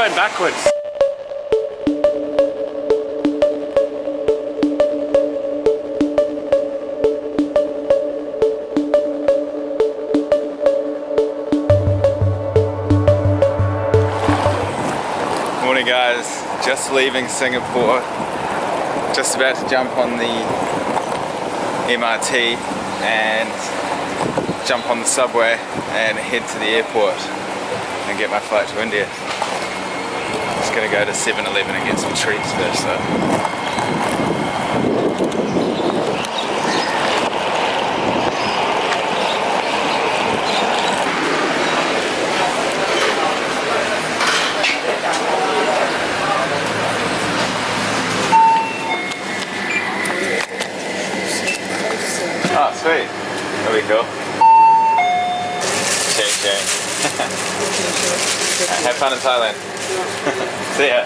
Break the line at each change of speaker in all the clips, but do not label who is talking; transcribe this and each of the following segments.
going backwards. Morning guys, just leaving Singapore, just about to jump on the MRT and jump on the subway and head to the airport and get my flight to India. Just gonna go to 7-Eleven and get some treats first though. Oh, sweet. That'll be cool. Chang. Have fun in Thailand. See ya.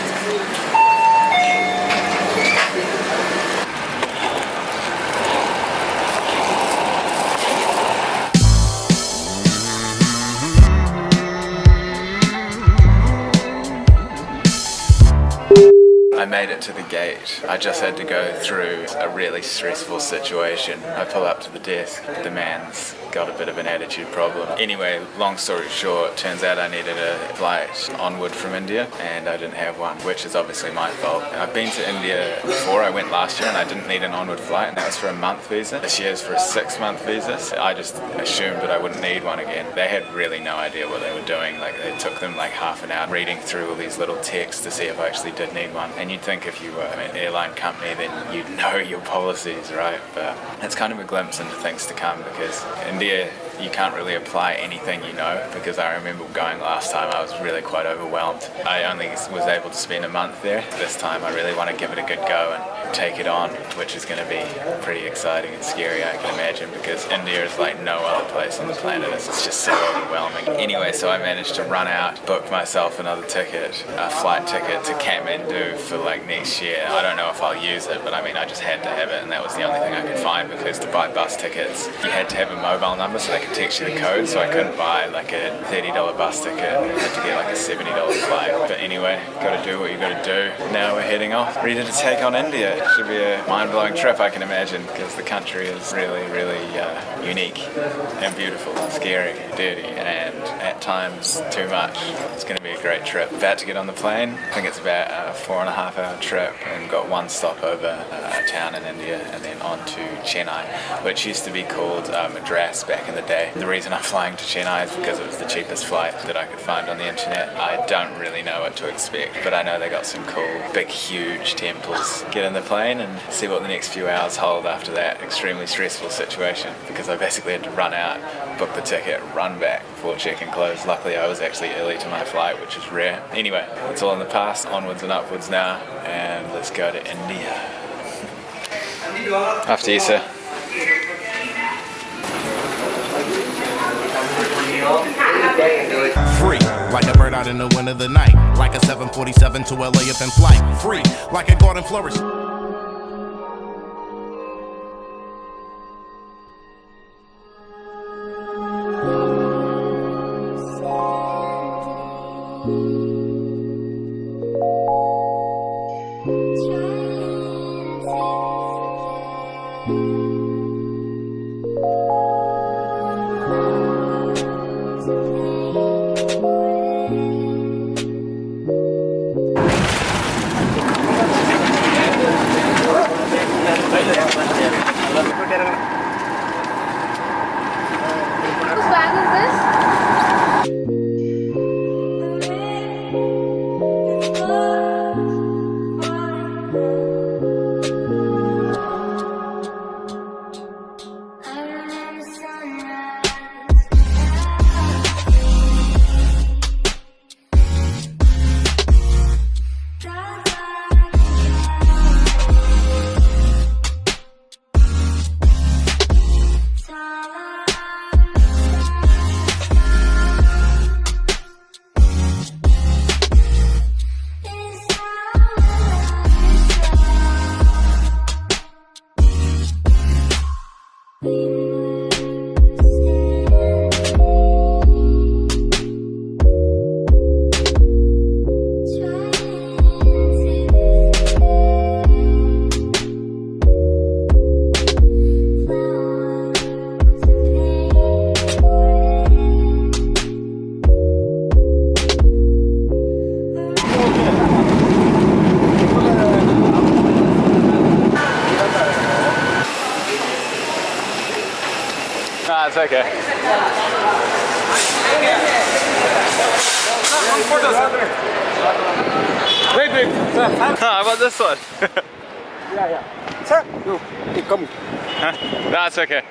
I made it to the gate. I just had to go through a really stressful situation. I pull up to the desk, the man's got a bit of an attitude problem. Anyway, long story short, turns out I needed a flight onward from India and I didn't have one, which is obviously my fault. I've been to India before, I went last year and I didn't need an onward flight, and that was for a month visa. This year's for a 6-month visa. So I just assumed that I wouldn't need one again. They had really no idea what they were doing. Like, it took them like half an hour reading through all these little texts to see if I actually did need one. And you'd think if you were an airline company then you'd know your policies, right? But it's kind of a glimpse into things to come, because India, you can't really apply anything you know, because I remember going last time I was really quite overwhelmed. I only was able to spend a month there. This time I really want to give it a good go and take it on, which is going to be pretty exciting and scary, I can imagine, because India is like no other place on the planet. It's just so overwhelming. Anyway, so I managed to run out, book myself another ticket, a flight ticket to Kathmandu for like next year. I don't know if I'll use it, but I mean, I just had to have it, and that was the only thing I could find, because to buy bus tickets you had to have a mobile number so they could text you the code, so I couldn't buy like a $30 bus ticket. I had to get like a $70 flight. But anyway, gotta do what you gotta do. Now we're heading off, ready to take on India. It should be a mind-blowing trip, I can imagine, because the country is really unique and beautiful, scary, dirty, and at times too much. It's gonna be a great trip. About to get on the plane. I think it's about a 4.5-hour trip, and got one stop over a town in India and then on to Chennai, which used to be called Madras back in the day. The reason I'm flying to Chennai is because it was the cheapest flight that I could find on the internet. I don't really know what to expect, but I know they got some cool, big, huge temples. Get in the plane and see what the next few hours hold after that extremely stressful situation, because I basically had to run out, book the ticket, run back before check-in closed. Luckily I was actually early to my flight, which is rare. Anyway, it's all in the past, onwards and upwards now, and let's go to India. After you, sir.
Free, like a bird out in the wind of the night, like a 747 to LA up in flight. Free, like a garden flourish.
Whose bag is this?
it's okay. Wait. I want this one.
Yeah. Sir, no, come.
Huh? No, it's okay.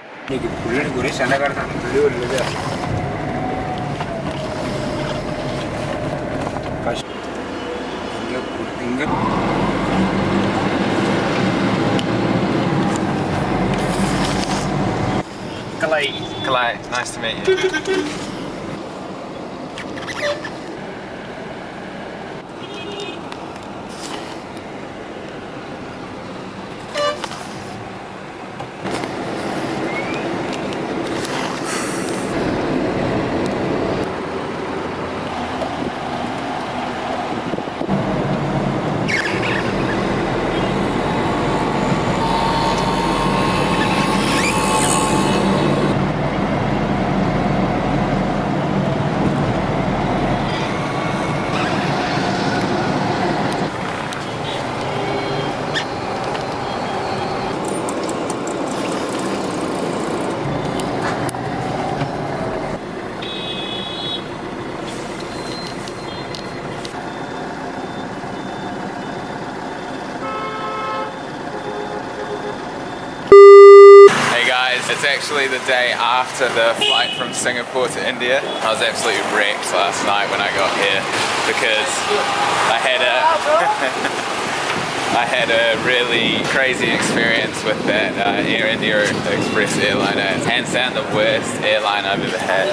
Kalai, nice to meet you. It's actually the day after the flight from Singapore to India. I was absolutely wrecked last night when I got here because I had a really crazy experience with that Air India Express airline. It's hands down the worst airline I've ever had.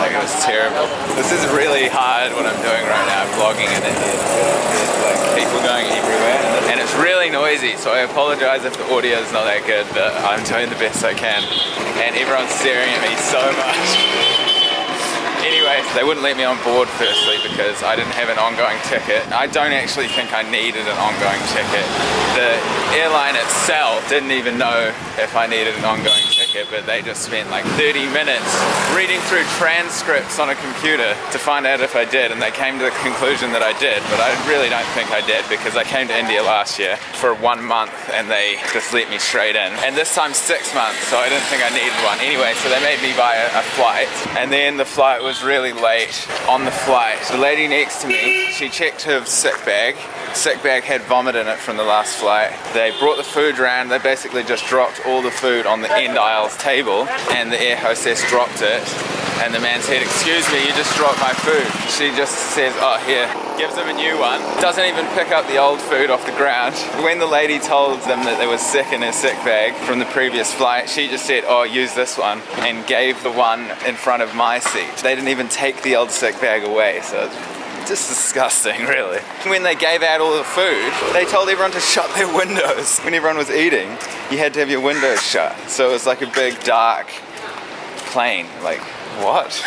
Like, it was terrible. This is really hard what I'm doing right now, vlogging in India. There's like people going everywhere and it's really noisy, so I apologize if the audio is not that good, but I'm doing the best I can. And everyone's staring at me so much. Anyway, they wouldn't let me on board firstly because I didn't have an ongoing ticket. I don't actually think I needed an ongoing ticket. The airline itself didn't even know if I needed an ongoing ticket, but they just spent like 30 minutes reading through transcripts on a computer to find out if I did, and they came to the conclusion that I did, but I really don't think I did because I came to India last year for 1 month and they just let me straight in. And this time 6 months, so I didn't think I needed one. Anyway, so they made me buy a flight, and then the flight was really late. On the flight, the lady next to me, she checked her sick bag. Sick bag had vomit in it from the last flight. They brought the food around. They basically just dropped all the food on the end aisle's table, and the air hostess dropped it, and the man said, "Excuse me, you just dropped my food." She just says, "Oh, here," gives him a new one, doesn't even pick up the old food off the ground. When the lady told them that they were sick in her sick bag from the previous flight, she just said, "Oh, use this one," and gave the one in front of my seat. They didn't even take the old sick bag away, so it's just disgusting, really. When they gave out all the food, they told everyone to shut their windows. When everyone was eating, you had to have your windows shut. So it was like a big dark plane, like, what?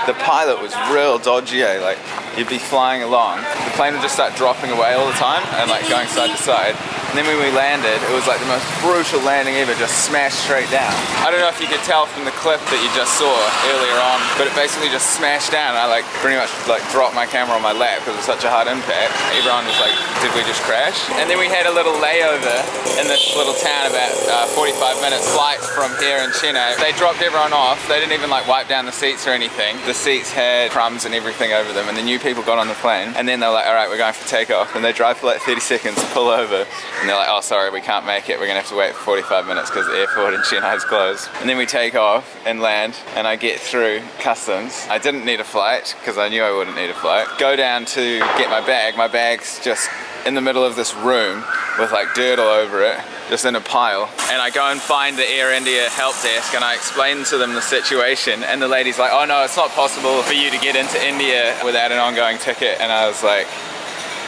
The pilot was real dodgy, eh? Like, you'd be flying along, the plane would just start dropping away all the time and like going side to side. And then when we landed, it was like the most brutal landing ever, just smashed straight down. I don't know if you could tell from the clip that you just saw earlier on, but it basically just smashed down. I like pretty much like dropped my camera on my lap because it was such a hard impact. Everyone was like, did we just crash? And then we had a little layover in this little town, about 45 minutes flight from here in Chennai. They dropped everyone off. They didn't even like wipe down the seats or anything. The seats had crumbs and everything over them, and the new people got on the plane, and then they were like, all right, we're going for takeoff, and they drive for like 30 seconds, pull over, and they're like, oh, sorry, we can't make it. We're gonna have to wait for 45 minutes because the airport in Chennai is closed. And then we take off and land, and I get through customs. I didn't need a flight because I knew I wouldn't need a flight. Go down to get my bag. My bag's just in the middle of this room with like dirt all over it, just in a pile. And I go and find the Air India help desk, and I explain to them the situation, and the lady's like, oh no, it's not possible for you to get into India without an ongoing ticket. And I was like,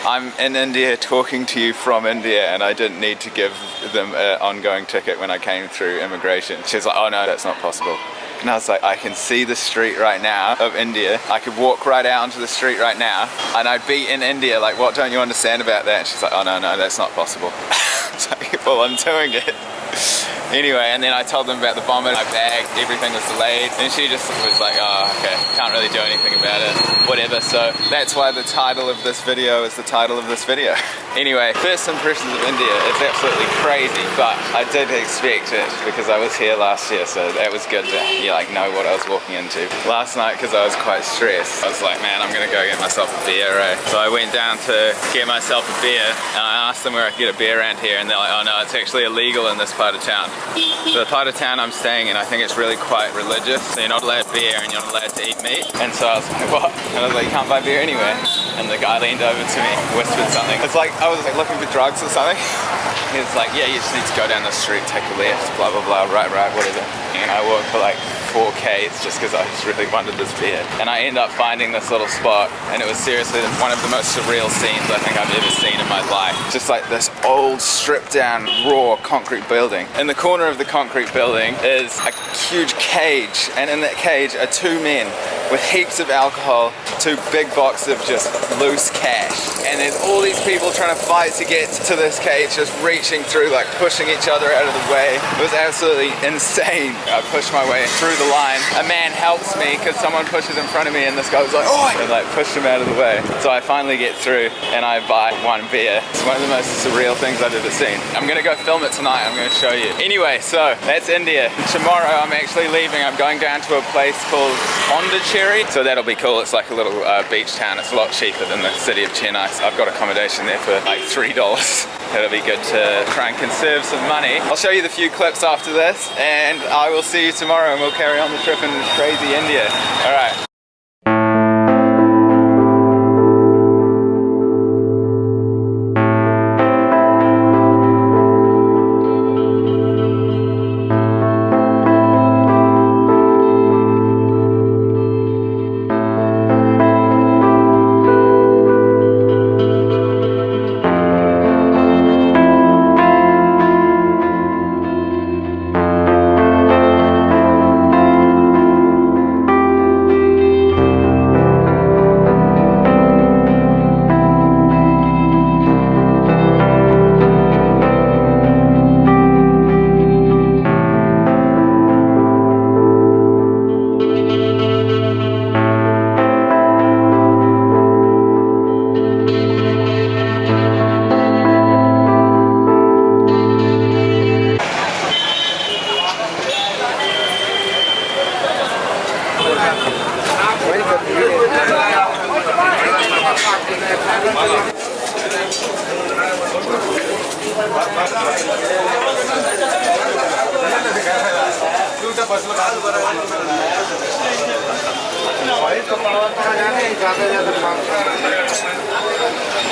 I'm in India talking to you from India, and I didn't need to give them an ongoing ticket when I came through immigration. She was like, oh no, that's not possible. And I was like, I can see the street right now of India. I could walk right out onto the street right now and I'd be in India. Like, what don't you understand about that? And she's like, oh no, that's not possible. It's like, well, I'm doing it. Anyway, and then I told them about the vomit, my bag, everything was delayed, and she just was like, oh, okay, can't really do anything about it, whatever. So that's why the title of this video is the title of this video. Anyway, first impressions of India, it's absolutely crazy, but I did expect it because I was here last year, so that was good to know what I was walking into. Last night, because I was quite stressed, I was like, man, I'm gonna go get myself a beer, right? So I went down to get myself a beer, and I asked them where I could get a beer around here, and they're like, oh no, it's actually illegal in this part of town. So the part of town I'm staying in, I think it's really quite religious, so you're not allowed beer and you're not allowed to eat meat. And so I was like, what? And I was like, you can't buy beer anywhere. And the guy leaned over to me, whispered something. It's like I was like looking for drugs or something. He was like, yeah, you just need to go down the street, take a left, blah blah blah, right, whatever. And I walked for like 4Ks just because I just really wanted this beer. And I ended up finding this little spot, and it was seriously one of the most surreal scenes I think I've ever seen in my life. Just like this old stripped down raw concrete building. In the corner of the concrete building is a huge cage, and in that cage are two men with heaps of alcohol, two big boxes of just loose cash. And there's all these people trying to fight to get to this cage, just reaching through, like pushing each other out of the way. It was absolutely insane. I pushed my way through the line. A man helps me because someone pushes in front of me, and this guy was like, oh, and like pushed him out of the way. So I finally get through and I buy one beer. It's one of the most surreal things I've ever seen. I'm gonna go film it tonight. I'm gonna show you. Anyway, so that's India. Tomorrow I'm actually leaving. I'm going down to a place called Pondicherry. So that'll be cool. It's like a little beach town. It's a lot cheaper than the city of Chennai. So I've got accommodation there for like $3. That'll be good to try and conserve some money. I'll show you the few clips after this, and I will see you tomorrow, and we'll carry on the trip in crazy India. All right.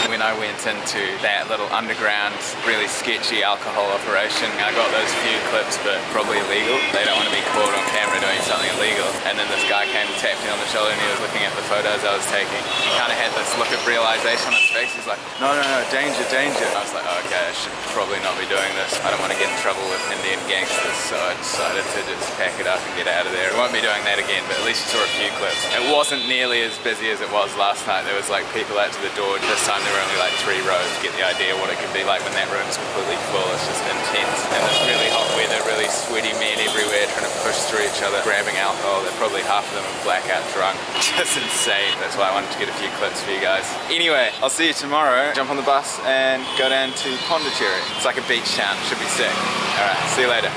When I went into that little underground, really sketchy alcohol operation, I got those few clips, but probably illegal. They don't want to be caught on camera doing something illegal. And then this guy came and tapped me on the shoulder, and he was looking at the photos I was taking. He kind of had this look of realization on his face. He's like, no, danger, danger. I was like, oh, okay, I should probably not be doing this. I don't want to get in trouble with Indian gangsters, so I decided to just pack it up and get out of there. I won't be doing that again, but at least you saw a few clips. It wasn't nearly as busy as it was last night. There was like people out to the door. This time there were only like 3 rows. To get the idea what it can be like when that room's completely full. It's just intense. And it's really hot weather, really sweaty men everywhere trying to push through each other, grabbing alcohol. They're probably half of them are blackout drunk. Just insane. That's why I wanted to get a few clips for you guys. Anyway, I'll see you tomorrow. Jump on the bus and go down to Pondicherry. It's like a beach town. Should be sick. Alright, see you later.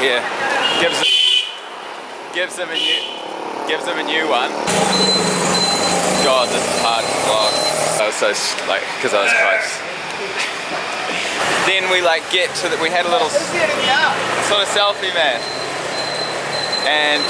Here, gives them a new one. God, this is hard to vlog. I was so because I was close. Then we we had a little sort of selfie, man, and